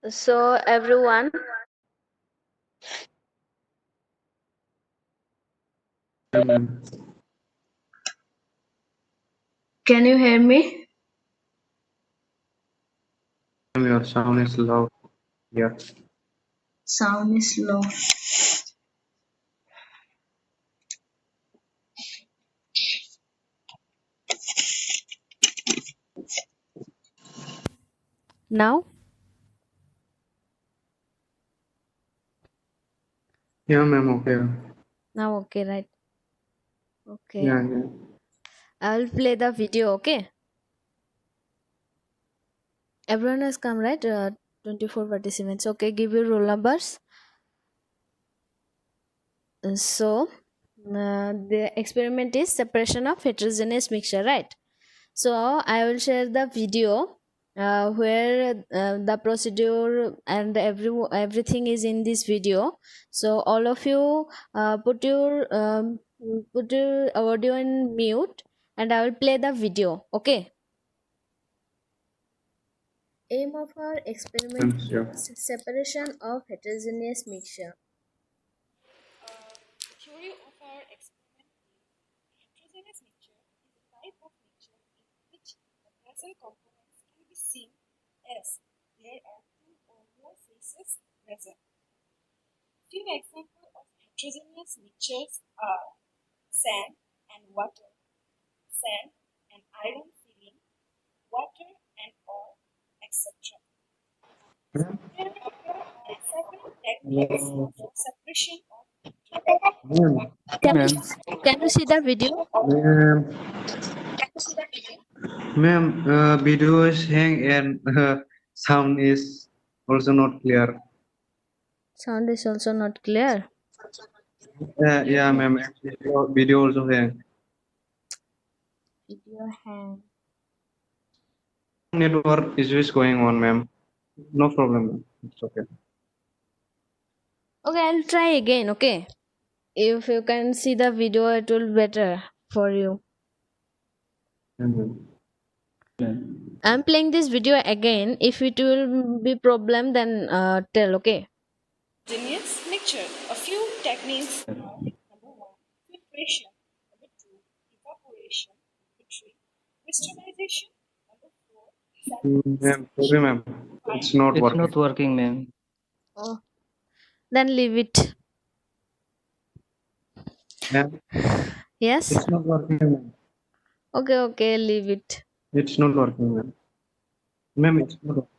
So everyone, Yeah, ma'am. Can you hear me? Ma'am, your sound is loud. Yeah. Sound is low. now Yeah, ma'am. Okay. okay, right? Okay, Yeah, yeah. I'll play the video. Okay, everyone has come, right? 24 participants. Okay, give your roll numbers. The experiment is separation of heterogeneous mixture, right? So I will share the video where the procedure and everything is in this video. So all of you put your audio in mute, and I will play the video. Okay. Aim of our experiment Ma'am, sure. is separation of heterogeneous mixture. Theory of our experiment is heterogeneous mixture is a type of mixture in which the present components can be seen as there are two or more phases present. Few examples of heterogeneous mixtures are sand and water, sand and iron filling, water and oil, etc. There are several techniques for separation of Ma'am. Ma'am, Can you see the video? Ma'am. Ma'am, video is hang and sound is also not clear. Sound is also not clear. Yeah, ma'am. Video also hang. Video hang. Network issue is going on, ma'am. No problem, ma'am. It's okay. Okay, I'll try again. Okay. If you can see the video, it will be better for you. Ma'am. I'm playing this video again. If it will be problem, then tell. Okay. Homogeneous mixture. A few techniques are: number one, filtration; number two, evaporation; number three, crystallization; number four, Ma'am, sorry, ma'am. It's not it's working. not working, ma'am. oh, then leave it. Ma'am, Yes. it's not working, ma'am. Okay. Okay. Leave it. It's not working, ma'am. Ma'am, it's not working.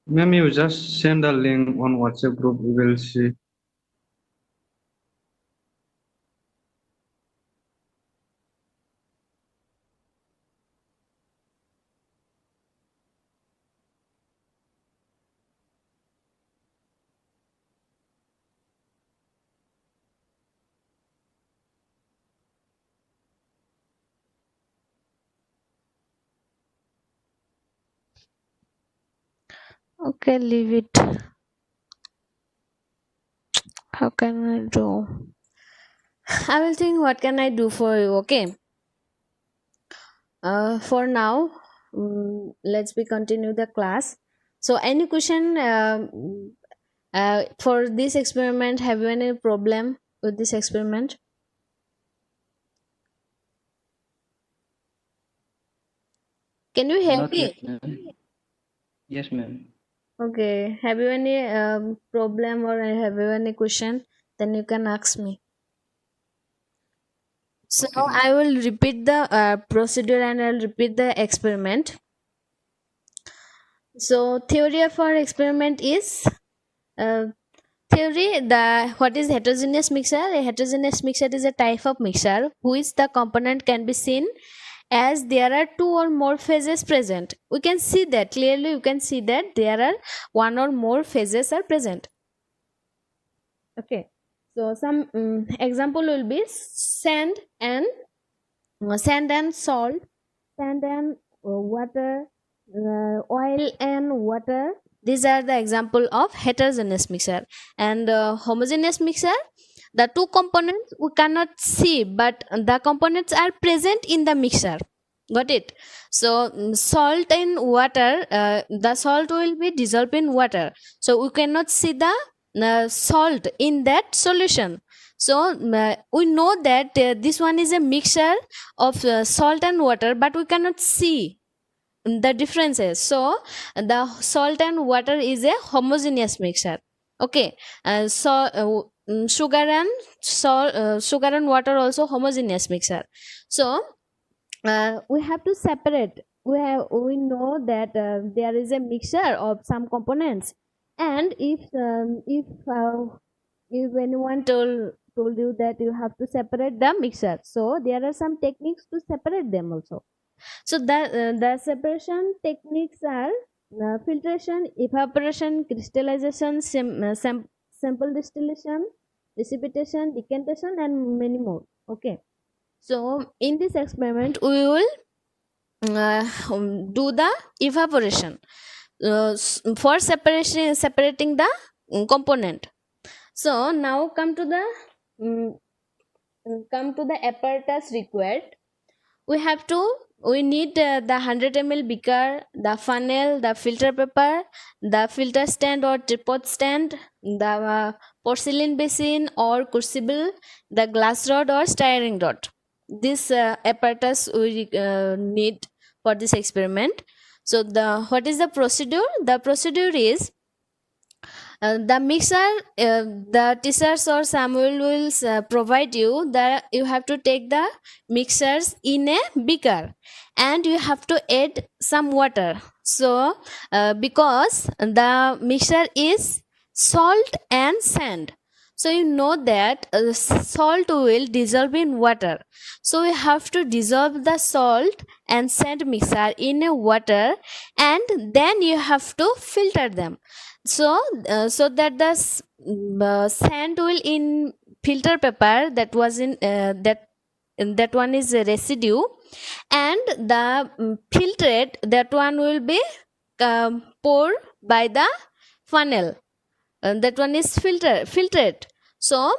Ma'am, you just send a link on WhatsApp group. We will see. Okay. Leave it. How can I do? I will think what can I do for you. Okay. For now, let's be continue the class. So any question for this experiment? Have you any problem with this experiment? Can you hear Not me? yet, ma'am. Yes, ma'am. Okay. Have you any problem or have you any question? Then you can ask me. So Okay, ma'am. I will repeat the procedure and I'll repeat the experiment. So theory of our experiment is uh, theory. The what is heterogeneous mixture? A heterogeneous mixture is a type of mixture which the component can be seen as there are two or more phases present. We can see that clearly. You can see that there are one or more phases are present. Okay. So some example will be sand and salt, sand and water, oil and water. These are the example of heterogeneous mixture. And homogeneous mixture, The two components we cannot see, but the components are present in the mixture. Got it? So salt and water, the salt will be dissolved in water, so we cannot see the salt in that solution. So we know that this one is a mixture of salt and water, but we cannot see the differences. So the salt and water is a homogeneous mixture. Okay. Sugar and sugar and water also homogeneous mixture. So we have to separate. We know that there is a mixture of some components, and if anyone told you that you have to separate the mixture, so there are some techniques to separate them also. So the separation techniques are filtration, evaporation, crystallization, sample distillation, precipitation, decantation, and many more. Okay. So in this experiment, we will do the evaporation for separating the component. So now come to the apparatus required. We need the 100 ml beaker, the funnel, the filter paper, the filter stand or tripod stand, the porcelain basin or crucible, the glass rod or styrene rod. This apparatus we need for this experiment. So what is the procedure? The procedure is the mixer, the teachers or Samuel will provide you that you have to take the mixers in a beaker and you have to add some water. So because the mixture is salt and sand, so you know that salt will dissolve in water, so we have to dissolve the salt and sand mixture in a water, and then you have to filter them. So that the sand will in filter paper, that was in that one is a residue, and the filtrate, that one will be poured by the funnel, that one is filtrate. So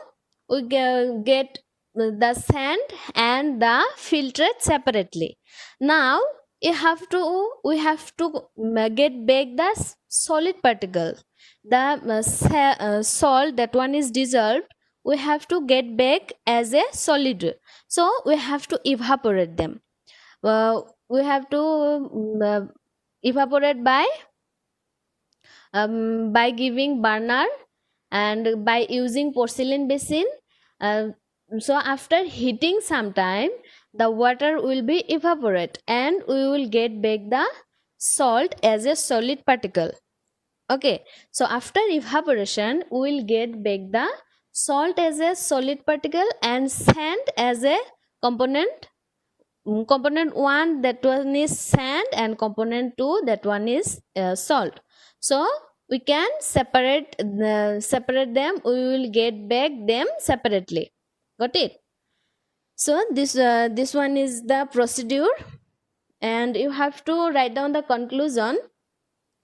we get the sand and the filtrate separately. Now we have to get back the solid particle. The salt, that one is dissolved, we have to get back as a solid, so we have to evaporate them. We have to evaporate by giving burner and by using porcelain basin. So after heating some time, the water will be evaporate and we will get back the salt as a solid particle. Okay, so after evaporation we will get back the salt as a solid particle and sand as a component. Component 1, that one is sand, and component 2, that one is salt. So we can separate them. We will get back them separately. Got it? So this one is the procedure, and you have to write down the conclusion.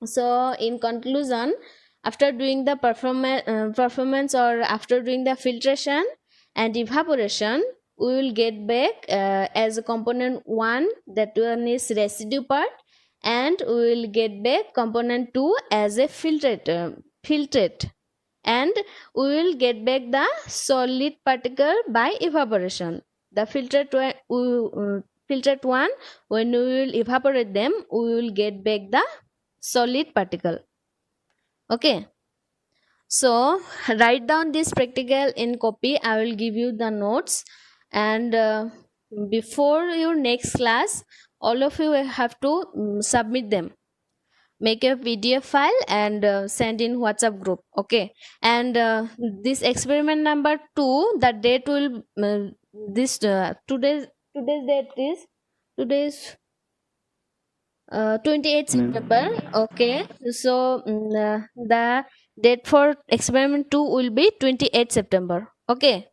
So in conclusion, after doing the performance or after doing the filtration and evaporation, we will get back as a component 1, that one is residue part, and we will get back component 2 as a filtrate, and we will get back the solid particle by evaporation. The filtrate one, when we will evaporate them, we will get back the solid particle. Okay, so write down this practical in copy. I will give you the notes, and before your next class, all of you have to submit them. Make a PDF file and send in WhatsApp group. Okay, and this experiment number 2, the date will today's date is 28th September. Okay, so the date for experiment 2 will be 28th September. Okay,